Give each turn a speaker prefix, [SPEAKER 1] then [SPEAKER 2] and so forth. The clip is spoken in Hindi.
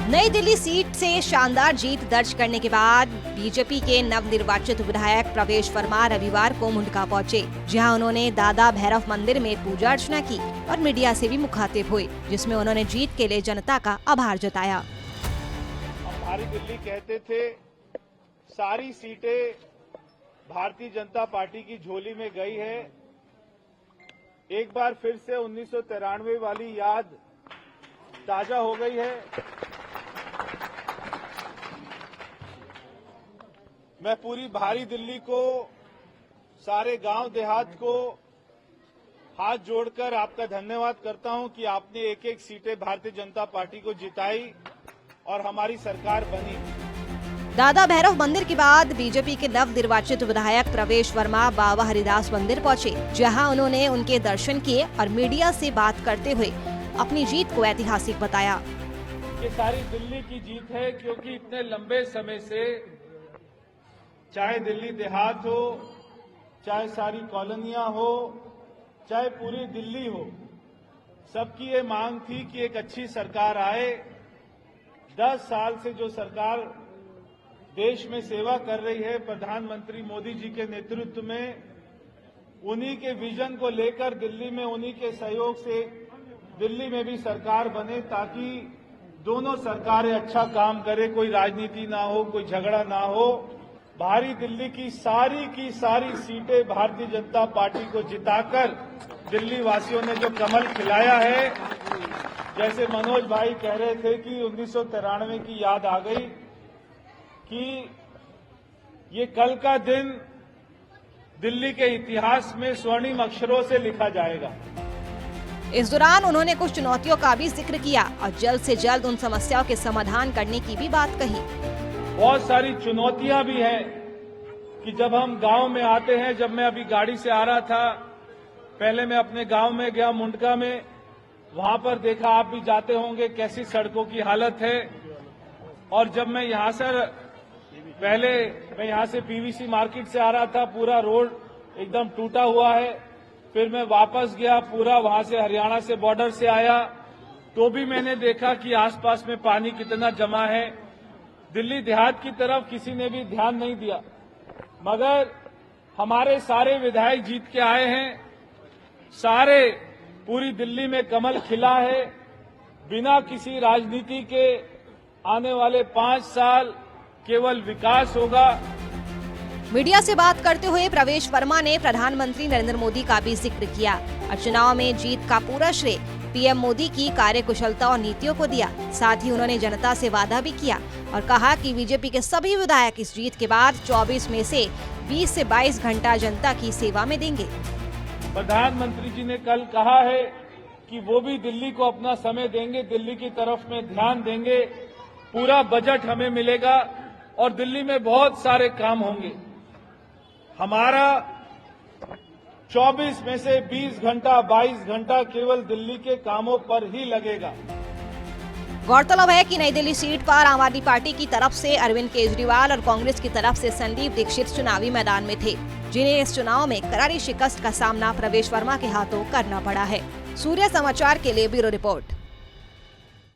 [SPEAKER 1] नई दिल्ली सीट से शानदार जीत दर्ज करने के बाद बीजेपी के नवनिर्वाचित विधायक प्रवेश वर्मा रविवार को मुंडका पहुंचे, जहां उन्होंने दादा भैरव मंदिर में पूजा अर्चना की और मीडिया से भी मुखातिब हुए, जिसमें उन्होंने जीत के लिए जनता का आभार जताया।
[SPEAKER 2] हमारी दिल्ली कहते थे सारी सीटें भारतीय जनता पार्टी की झोली में गई है। एक बार फिर से 1993 वाली याद ताजा हो गई है। मैं पूरी भारी दिल्ली को, सारे गांव देहात को हाथ जोड़कर आपका धन्यवाद करता हूं कि आपने एक एक सीटें भारतीय जनता पार्टी को जिताई और हमारी सरकार बनी।
[SPEAKER 1] दादा भैरव मंदिर के बाद बीजेपी के नवनिर्वाचित विधायक प्रवेश वर्मा बाबा हरिदास मंदिर पहुंचे, जहां उन्होंने उनके दर्शन किए और मीडिया से बात करते हुए अपनी जीत को ऐतिहासिक बताया।
[SPEAKER 2] ये सारी दिल्ली की जीत है, क्योंकि इतने लंबे समय से चाहे दिल्ली देहात हो, चाहे सारी कॉलोनियां हो, चाहे पूरी दिल्ली हो, सबकी ये मांग थी कि एक अच्छी सरकार आए। 10 साल से जो सरकार देश में सेवा कर रही है प्रधानमंत्री मोदी जी के नेतृत्व में, उन्हीं के विजन को लेकर दिल्ली में उन्हीं के सहयोग से दिल्ली में भी सरकार बने, ताकि दोनों सरकारें अच्छा काम करे, कोई राजनीति ना हो, कोई झगड़ा ना हो। भारी दिल्ली की सारी सीटें भारतीय जनता पार्टी को जिताकर दिल्ली वासियों ने जो कमल खिलाया है, जैसे मनोज भाई कह रहे थे कि 1993 की याद आ गई कि ये कल का दिन दिल्ली के इतिहास में स्वर्णिम अक्षरों से लिखा जाएगा।
[SPEAKER 1] इस दौरान उन्होंने कुछ चुनौतियों का भी जिक्र किया और जल्द से जल्द उन समस्याओं के समाधान करने की भी बात कही।
[SPEAKER 2] बहुत सारी चुनौतियां भी हैं कि जब हम गांव में आते हैं, जब मैं अभी गाड़ी से आ रहा था, पहले मैं अपने गांव में गया मुंडका में, वहां पर देखा, आप भी जाते होंगे, कैसी सड़कों की हालत है। और जब मैं यहां से पहले मैं यहां से पीवीसी मार्केट से आ रहा था, पूरा रोड एकदम टूटा हुआ है। फिर मैं वापस गया, पूरा वहां से हरियाणा से बॉर्डर से आया, तो भी मैंने देखा कि आसपास में पानी कितना जमा है। दिल्ली देहात की तरफ किसी ने भी ध्यान नहीं दिया, मगर हमारे सारे विधायक जीत के आए हैं। सारे पूरी दिल्ली में कमल खिला है। बिना किसी राजनीति के आने वाले 5 साल केवल विकास होगा।
[SPEAKER 1] मीडिया से बात करते हुए प्रवेश वर्मा ने प्रधानमंत्री नरेंद्र मोदी का भी जिक्र किया और चुनाव में जीत का पूरा श्रेय पीएम मोदी की कार्यकुशलता और नीतियों को दिया। साथ ही उन्होंने जनता से वादा भी किया और कहा कि बीजेपी के सभी विधायक इस जीत के बाद 24 में से 20 से 22 घंटा जनता की सेवा में देंगे।
[SPEAKER 2] प्रधानमंत्री जी ने कल कहा है कि वो भी दिल्ली को अपना समय देंगे, दिल्ली की तरफ में ध्यान देंगे, पूरा बजट हमें मिलेगा और दिल्ली में बहुत सारे काम होंगे। हमारा 24 में से 20 घंटा 22 घंटा केवल दिल्ली के कामों पर ही लगेगा।
[SPEAKER 1] गौरतलब है कि नई दिल्ली सीट पर आम आदमी पार्टी की तरफ से अरविंद केजरीवाल और कांग्रेस की तरफ से संदीप दीक्षित चुनावी मैदान में थे, जिन्हें इस चुनाव में करारी शिकस्त का सामना प्रवेश वर्मा के हाथों करना पड़ा है। सूर्य समाचार के लिए ब्यूरो रिपोर्ट।